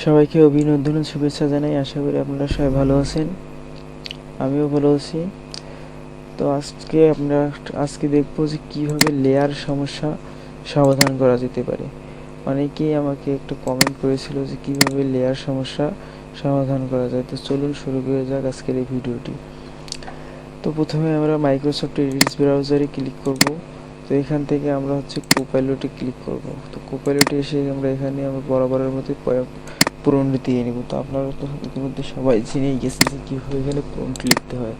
সবাইকে অভিনন্দন ও শুভেচ্ছা জানাই। আশা করি আপনারা সবাই ভালো আছেন, আমিও ভালো আছি। তো আজকে দেখব যে কীভাবে লেয়ার সমস্যা সমাধান করা যেতে পারে। অনেকেই আমাকে একটু কমেন্ট করেছিল যে কীভাবে লেয়ার সমস্যা সমাধান করা যায়। তো চলুন শুরু করে যাক আজকের এই ভিডিওটি। তো প্রথমে আমরা মাইক্রোসফট এডিটস ব্রাউজারে ক্লিক করব। তো এখান থেকে আমরা কোপাইলটে ক্লিক করব। তো কোপাইলটে এসে আমরা বরাবরের মতো প্রম্পট দিয়ে নিব। তো আপনারা তো ইতিমধ্যে সবাই জেনেই গেছেন যে কীভাবে এখানে প্রম্পট লিখতে হয়।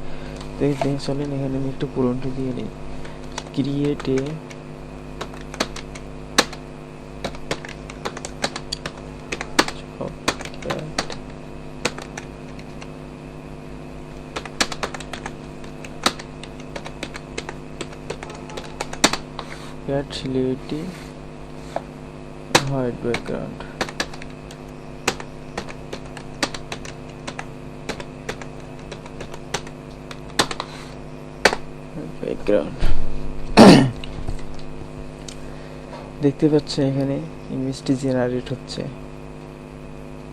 তো চলেন এখানে আমি একটু প্রম্পট দিয়ে নিই। Create a cat Sylheti white background. দেখতে পাচ্ছেন এখানে ইমেজটি জেনারেট হচ্ছে।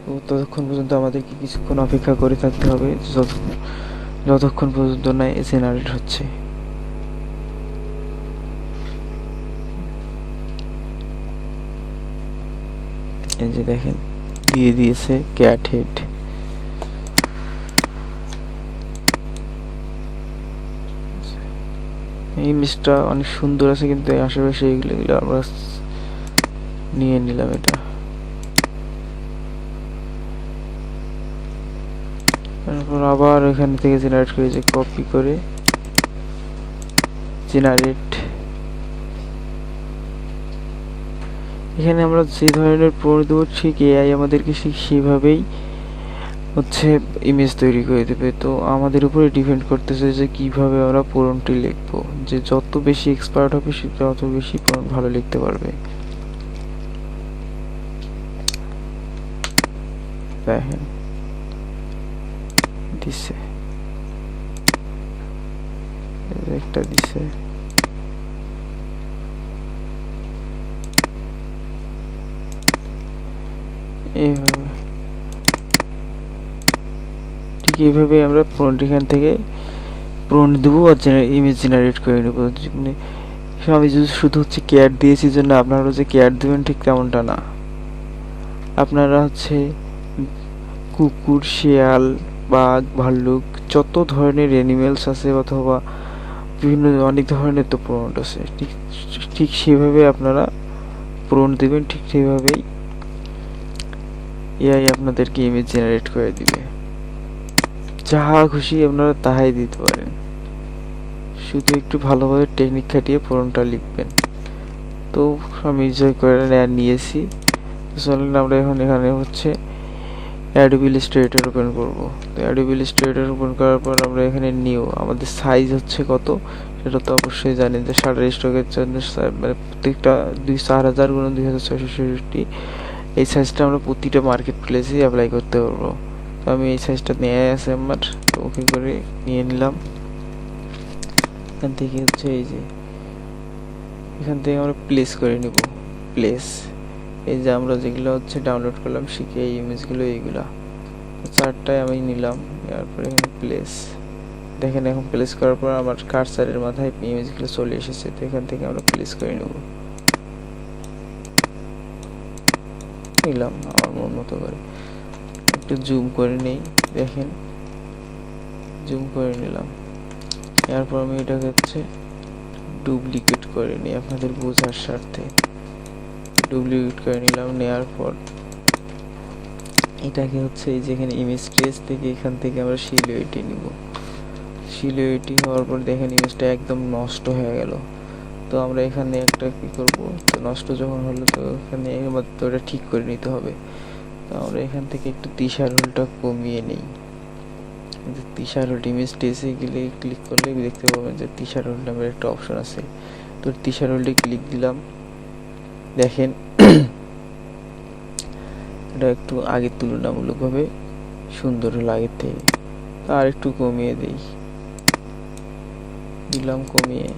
তো ততক্ষণ পর্যন্ত আমাদেরকে কিছুক্ষণ অপেক্ষা করে থাকতে হবে, যতক্ষণ পর্যন্ত না জেনারেট হচ্ছে। এই যে দেখেন দিয়ে দিয়েছে ক্যাট হেড। এই ইমেজটা অনেক সুন্দর আছে, কিন্তু আশেপাশে এগুলো আমরা নিয়ে নিলাম। এটা তারপর আবার এখান থেকে জেনারেট করে যে কপি করে জেনারেট। এখানে আমরা যে ধরনের প্রম্পট দেবো ঠিক এআই আমাদেরকে ঠিক সেভাবেই ইমেজ তৈরি করে দেবে। তো আমাদের উপরে ডিপেন্ড করতেছে যে কিভাবে আমরা প্রম্পটটি লিখবো। যে যত বেশি এক্সপার্ট হবে সে তত বেশি প্রম্পট ভালো লিখতে পারবে। দেখেন দিছে, একটা দিছে। এইভাবে ঠিক এইভাবে আমরা প্রম্পট এখান থেকে প্রম্পট দেবো আর ইমেজ জেনারেট করে নেবো। আমি শুধু ক্যাট দিয়েছি জন্য আপনারা যে ক্যাট দেবেন ঠিক তেমনটা না। আপনারা কুকুর, শিয়াল, বাঘ, ভাল্লুক যত ধরনের অ্যানিমেলস আছে অথবা বিভিন্ন অনেক ধরনের তো প্রম্পট আছে, ঠিক সেভাবে আপনারা প্রম্পট দেবেন। ঠিক সেভাবেই এআই আপনাদেরকে ইমেজ জেনারেট করে দিবে। যাহা খুশি আপনারা তাহাই দিতে পারেন, শুধু একটু ভালোভাবে টেকনিক খাটিয়ে প্রম্পটটা লিখবেন। তো আমি এনজয় করে নিয়েছি। চলেন আমরা এখন এখানে অ্যাডোবি ইলাস্ট্রেটর ওপেন করব। তো অ্যাডোবি ইলাস্ট্রেটর ওপেন করার পর আমরা এখানে নিউ আমাদের সাইজ কত সেটা তো অবশ্যই জানেন যে শাটার স্ট্রোকের জন্য মানে প্রত্যেকটা 4000 × 2666 এই সাইজটা আমরা প্রতিটা মার্কেট প্লেসে অ্যাপ্লাই করতে পারবো। তো আমি এই সাইজটা নিয়ে আছে আমার, তো ওকে করে নিয়ে নিলাম। এখান থেকে এই যে এখান থেকে আমরা প্লেস করে নিব। প্লেস এই যে আমরা যেগুলো ডাউনলোড করলাম শিখে এই ইমেজগুলো এইগুলা চারটায় আমি নিলাম। এরপর এখানে প্লেস দেখেন, এখন প্লেস করার পর আমার কার্সারের মাথায় ইমেজগুলো চলে এসেছে। তো এখান থেকে আমরা প্লেস করে নেব, নিলাম আমার মন মতো করে। একটু জুম করে নেই, দেখেন জুম করে নিলাম। এরপর আমি এটাকে ডুপ্লিকেট করে নিই আপনাদের বোঝার স্বার্থে। ডুপ্লিকেট করে নিলাম। নেওয়ার পর এটাকে এই যেখানে ইমেজ ট্রেস থেকে এখান থেকে আমরা সিলুয়েটে নিব। সিলুয়েটি হওয়ার পর দেখেন ইমেজটা একদম নষ্ট হয়ে গেল। তো আমরা এখানে একটা কি করব, তো নষ্ট যখন হলো তো এখানে তো এটা ঠিক করে নিতে হবে। তো আমরা এখান থেকে একটু দিশা রোলটা কমিয়ে নেই। দিশা রোল ইমেজ ট্রেসে গেলে ক্লিক করলে দেখতে পাবেন যে দিশা রোল নামের একটা অপশন আছে। তো দিশা রোলটি ক্লিক দিলাম। দেখেন এটা একটু আগের তুলনামূলকভাবে সুন্দর হলো আগের থেকে। আর একটু কমিয়ে দিলাম, কমিয়ে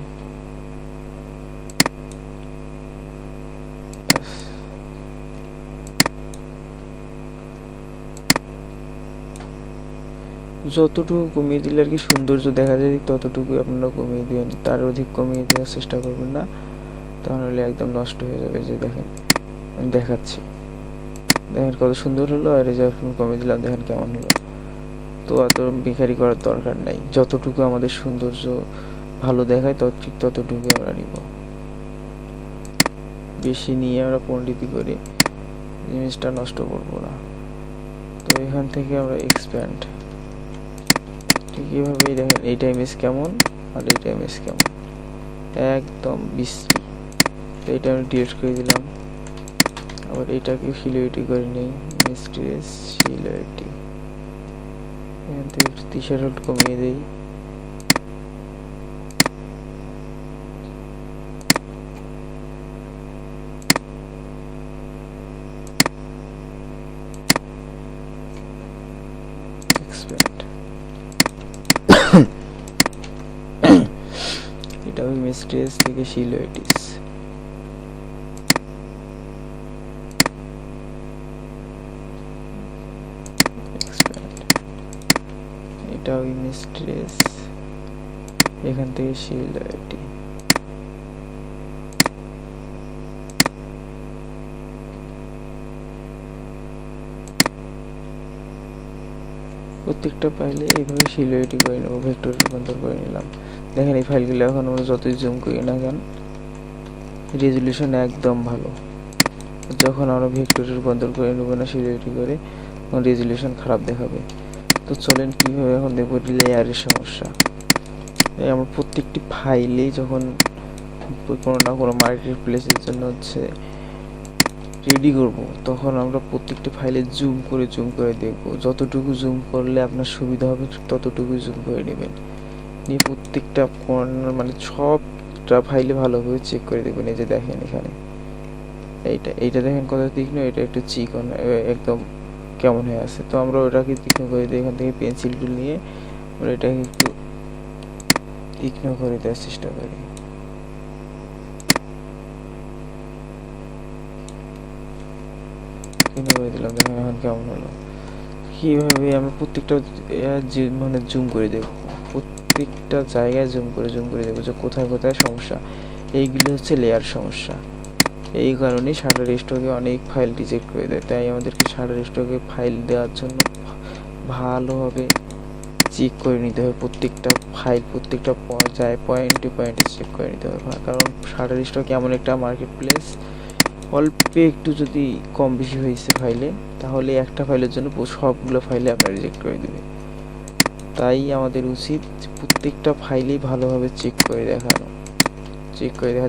যতটুকু কমিয়ে দিলে আর কি সৌন্দর্য দেখা যায় ততটুকু আপনারা কমিয়ে দিবেন, তার অধিক কমিয়ে দেওয়ার চেষ্টা করবেন না, তাহলে একদম নষ্ট হয়ে যাবে। যে দেখেন আমি দেখাচ্ছি, দেখেন কত সুন্দর হলো, আর এই যে এখন কমিয়ে দিলাম দেখেন কেমন হলো। তো এত বেকারি করার দরকার নাই, যতটুকু আমাদের সৌন্দর্য ভালো দেখায় ঠিক ততটুকু আমরা নিব, বেশি নিয়ে আমরা পণ্ডিতি করে জিনিসটা নষ্ট করবো না। তো এখান থেকে আমরা এক্সপ্যান্ড, ঠিক এভাবেই দেখেন এইটা ইমেজ কেমন আর এইটা ইমেজ কেমন, একদম বিশ্রী। তো এটা আমি ডিলিট করে দিলাম, আবার এটাকে সিলুইটি করে নিই, মিস্ট্রেস সিলুইটি, এখান থেকে 30 কমিয়ে দিই, এক্সপ্যান্ড। এটা মিস্ট্রেস থেকে সিলুইটিস, এটা মিস্ট্রেস, এখান থেকে সিলুইটি, প্রত্যেকটা ফাইলে এইভাবে সিলুইটি করে নেবো, ভেক্টর রূপান্তর করে নিলাম। দেখেন এই ফাইলগুলো এখন আমরা যতই জুম করি না কেন রেজলিউশন একদম ভালো। যখন আমরা ভেক্টরে রূপান্তর করে নেবো না সিলুইটি করে, তখন রেজলিউশন খারাপ দেখাবে। তো চলেন কীভাবে এখন দেখবো লেয়ারের সমস্যা। আমরা প্রত্যেকটি ফাইলেই যখন কোনো না কোনো মার্কেট প্লেসের জন্য হচ্ছে রেডি করব, তখন আমরা প্রত্যেকটি ফাইলে জুম করে দেখব, যতটুকু জুম করলে আপনার সুবিধা হবে ততটুকু জুম করে নেবেন, নিয়ে প্রত্যেকটা কর্নার মানে সবটা ফাইলে ভালোভাবে চেক করে দেখবেন। এই যে দেখেন এখানে এইটা দেখেন কত তীক্ষ্ণ, এটা একটু চিকন একদম কেমন হয়ে আছে। তো আমরা ওটাকে তীক্ষ্ণ করে দিই, এখান থেকে পেন্সিল টুল নিয়ে আমরা এটাকে একটু তীক্ষ্ণ করে দেওয়ার চেষ্টা করি। করে দিলাম, দেখেন এখন কেমন হলো। কীভাবে আমরা প্রত্যেকটা মানে জুম করে দেখব, প্রত্যেকটা জায়গায় জুম করে দেখবো যে কোথায় কোথায় সমস্যা। এইগুলো হচ্ছে লেয়ার সমস্যা, এই কারণেই শাটার স্টকে অনেক ফাইল রিজেক্ট করে দেয়। তাই আমাদেরকে শাটার স্টকে ফাইল দেওয়ার জন্য ভালোভাবে চেক করে নিতে হবে, প্রত্যেকটা ফাইল প্রত্যেকটা পয়েন্টে পয়েন্টে চেক করে নিতে হবে। কারণ শাটার স্টক এমন একটা মার্কেট প্লেস, অল্প একটু যদি কম বেশি হয়েছে ফাইলে, তাহলে একটা ফাইলের জন্য সবগুলো ফাইলে আপনার রিজেক্ট করে দেবে। তাই আমাদের উচিত প্রত্যেকটা ফাইলেই ভালোভাবে চেক করে দেখা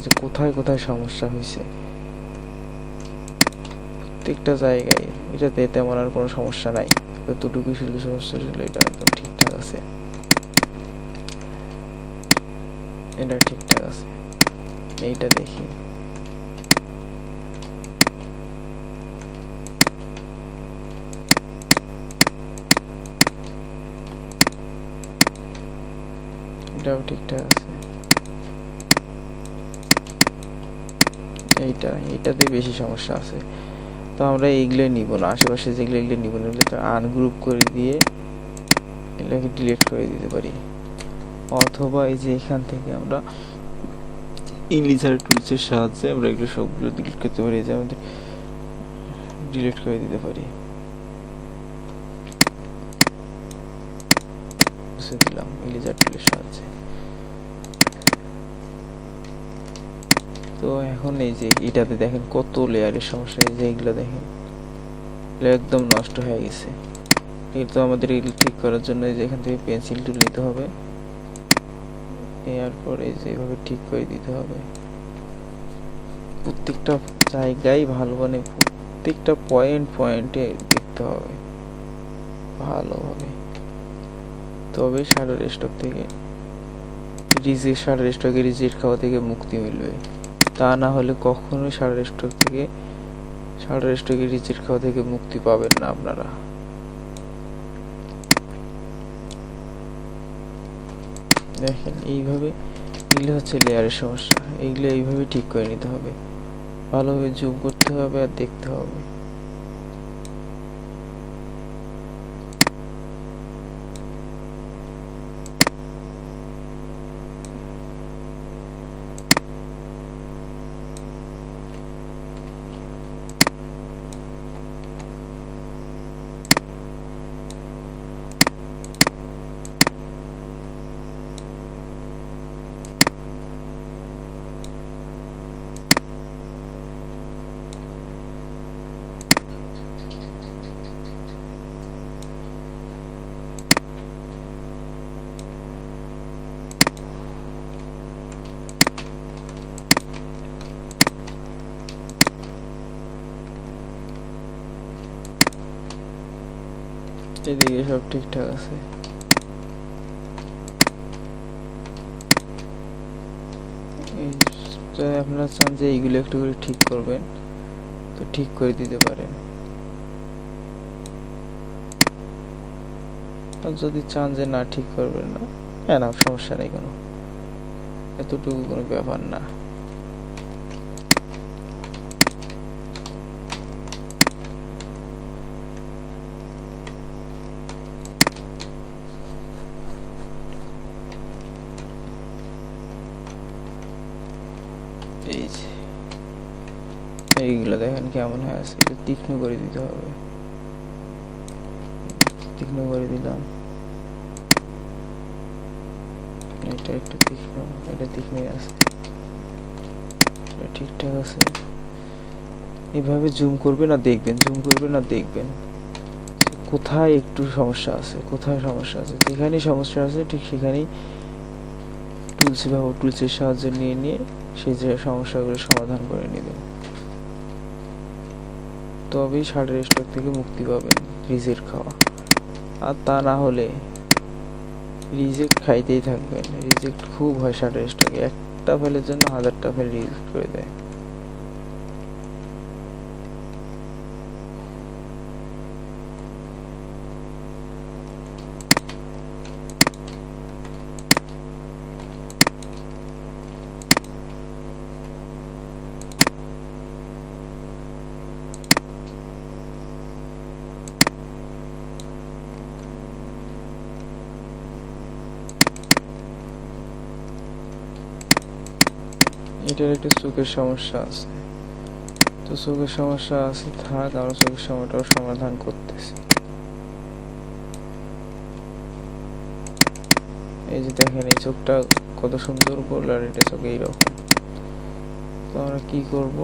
যে কোথায় কোথায় সমস্যা হয়েছে। প্রত্যেকটা জায়গায় এটাতে তেমন আর কোনো সমস্যা নাই, যতটুকু শুধু সমস্যা ছিল এটা একদম ঠিকঠাক আছে, এটা ঠিকঠাক আছে। এইটা দেখি, এটাও ঠিকঠাক আছে। এইটাতে বেশি সমস্যা আছে, তো আমরা এইগুলো নিব না, আশেপাশে যেগুলো এগুলো নিব না, এগুলো আনগ্রুপ করে দিয়ে এগুলোকে ডিলিট করে দিতে পারি। অথবা এই যে এখান থেকে আমরা ইলিজার টুলসের সাহায্যে আমরা এগুলো সবগুলো ডিলিট করতে পারি, যে আমাদের ডিলিট করে দিতে পারি। মুছে দিলাম ইলিজার টুলের সাহায্যে। তো এখন এই যে এটাতে দেখেন কত লেয়ারের সমস্যা, এই যে এগুলো দেখেন একদম নষ্ট হয়ে গেছে। কিন্তু আমাদের এগুলো ঠিক করার জন্য এই যে এখান থেকে পেন্সিল টুল নিতে হবে, নেওয়ার পরে যে এভাবে ঠিক করে দিতে হবে। প্রত্যেকটা জায়গায় ভালো, মানে প্রত্যেকটা পয়েন্টে দেখতে হবে ভালোভাবে, তবে শাটার স্টক থেকে শাটার স্টকে রিজেক্ট খাওয়া থেকে মুক্তি মিলবে। তা না হলে কখনোই শাটার স্টকে রিজেক্ট খাওয়া থেকে মুক্তি পাবেন না আপনারা। দেখেন এইভাবে, এগুলো হচ্ছে লেয়ারের সমস্যা, এইগুলো এইভাবে ঠিক করে নিতে হবে, ভালোভাবে জুম করতে হবে আর দেখতে হবে। এদিকে সব ঠিকঠাক আছে। আপনারা চান যে এইগুলো একটু করে ঠিক করবেন, তো ঠিক করে দিতে পারেন। আর যদি চান যে না ঠিক করবেন না, হ্যাঁ না, সমস্যা নেই, কোনো এতটুকু কোনো ব্যাপার না। এই যে এইগুলো দেখেন কেমন হয়ে আছে, এটা তীক্ষ্ণ করে দিতে হবে। তীক্ষ্ণ করে দিলাম, এটা একটু তীক্ষ্ণ, এটা তীক্ষ্ণই আছে, এটা ঠিকঠাক আছে। এভাবে জুম করবেন আর দেখবেন, জুম করবেন আর দেখবেন কোথায় একটু সমস্যা আছে, কোথায় সমস্যা আছে। যেখানেই সমস্যা আছে ঠিক সেখানেই টুলস বা টুলসের সাহায্য নিয়ে নিয়ে সেই যে সমস্যাগুলো সমাধান করে নেবেন। তবেই শার্টের স্টক থেকে মুক্তি পাবেন রিজেক্ট খাওয়া। আর তা না হলে রিজেক্ট খাইতেই থাকবেন। রিজেক্ট খুব হয় শার্টের স্টকে, একটা ফাইলের জন্য 1000টা ফাইল রিজেক্ট করে দেয়। এটার একটা চোখের সমস্যা আছে, তো চোখের সমস্যা আছে থাক, আমরা চোখের সমস্যাটাও সমাধান করতেছি। এই যে দেখেন এই চোখটা কত সুন্দর করল, আর এটা চোখে এইরকম। তো আমরা কি করব,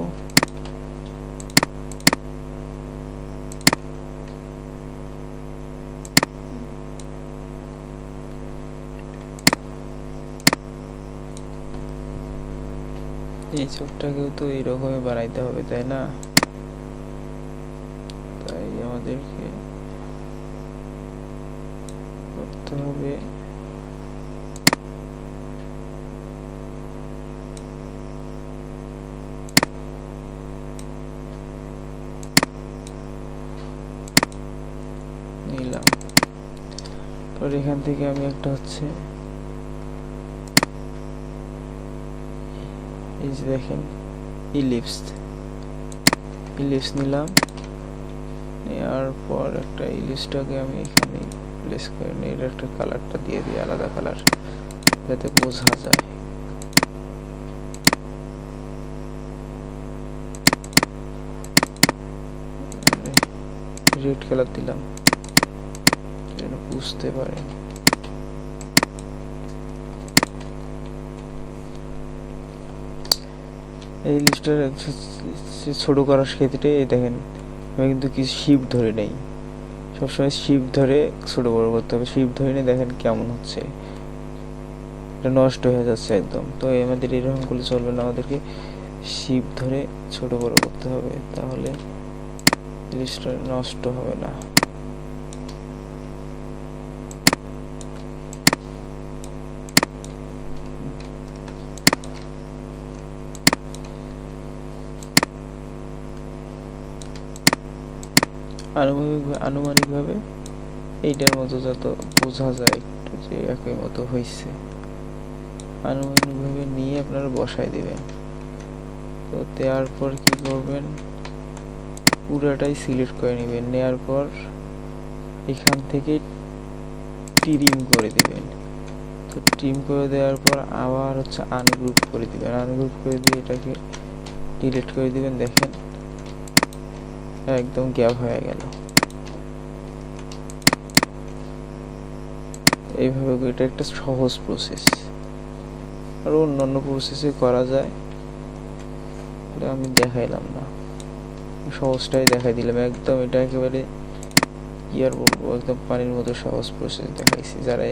এই চোখটাকেও তো এইরকমই বানাইতে হবে, তাই না? তাই আমাদেরকে করতে হবে নিলাম। পর এখান থেকে আমি একটা হচ্ছে এই যে দেখেন ইলিপস নিলাম। নেওয়ার পর একটা ইলিপসটাকে আমি এখানে প্লেস করে নিই, এর একটা কালারটা দিয়ে দিই, আলাদা কালার, যাতে বোঝা যায়। রেড কালার দিলাম যেন বুঝতে পারে। এই লিস্টটা ছোট করার ক্ষেত্রে দেখেন আমি কিন্তু কিছু শিফট ধরে নেই, সবসময় শিফট ধরে ছোট বড় করতে হবে। শিফট ধরে নিয়ে দেখেন কেমন হচ্ছে, এটা নষ্ট হয়ে যাচ্ছে একদম। তো আমাদের এরকম করলে চলবে না, আমাদেরকে শিফট ধরে ছোট বড় করতে হবে, তাহলে লিস্টটা নষ্ট হবে না। আনুমানিকভাবে এইটার মতো যত বোঝা যায় একটু যে একই মতো হয়েছে, আনুমানিকভাবে নিয়ে আপনারা বসাই দিবেন। তো দেওয়ার পর কি করবেন, পুরাটাই সিলেক্ট করে নেবেন। নেওয়ার পর এখান থেকে ট্রিম করে দিবেন। তো ট্রিম করে দেওয়ার পর আবার হচ্ছে আনগ্রুপ করে দিবেন। আনগ্রুপ করে দিয়ে এটাকে ডিলিট করে দিবেন। দেখেন একদম গ্যাপ হয়ে গেল। এইভাবে এটা একটা সহজ প্রসেস, আর অন্যান্য প্রসেসে করা যায়, আমি দেখাইলাম না, সহজটাই দেখাই দিলাম একদম। এটা একেবারে কি আর বলবো, একদম পানির মতো সহজ প্রসেস দেখাইছি। যারা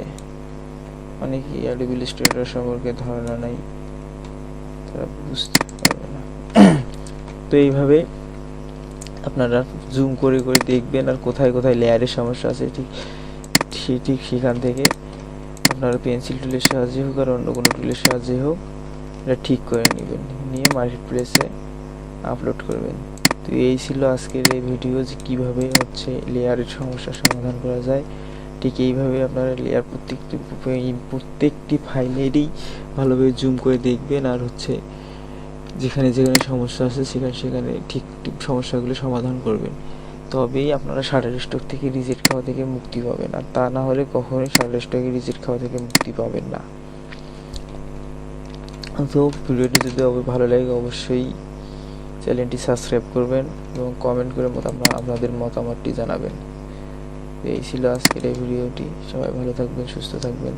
অনেকেই অ্যাডোবি ইলাস্ট্রেটর সম্পর্কে ধারণা নাই তারা বুঝতে পারবে না। তো এইভাবে আপনারা জুম করে করে দেখবেন, আর কোথায় কোথায় লেয়ারের সমস্যা আছে ঠিক সেখান থেকে আপনারা পেন্সিল টুলের সাহায্যে হোক আর অন্য কোনো টুলের সাহায্যে হোক এটা ঠিক করে নেবেন, নিয়ে মার্কেট প্লেসে আপলোড করবেন। তো এই ছিল আজকের এই ভিডিও, যে কীভাবে হচ্ছে লেয়ারের সমস্যার সমাধান করা যায়। ঠিক এইভাবে আপনারা লেয়ার প্রত্যেকটি ফাইলেরই ভালোভাবে জুম করে দেখবেন, আর হচ্ছে যেখানে যেখানে সমস্যা আছে সেখানে ঠিক সমস্যাগুলো সমাধান করবেন। তবেই আপনারা শাটার স্টক থেকে রিজেক্ট খাওয়া থেকে মুক্তি পাবেন, আর তা না হলে কখনোই শাটার স্টকে রিজেক্ট খাওয়া থেকে মুক্তি পাবেন না। তো ভিডিওটি যদি ভালো লাগে অবশ্যই চ্যানেলটি সাবস্ক্রাইব করবেন এবং কমেন্ট করে আপনাদের মতামতটি জানাবেন। এই ছিল আজকের এই ভিডিওটি। সবাই ভালো থাকবেন, সুস্থ থাকবেন।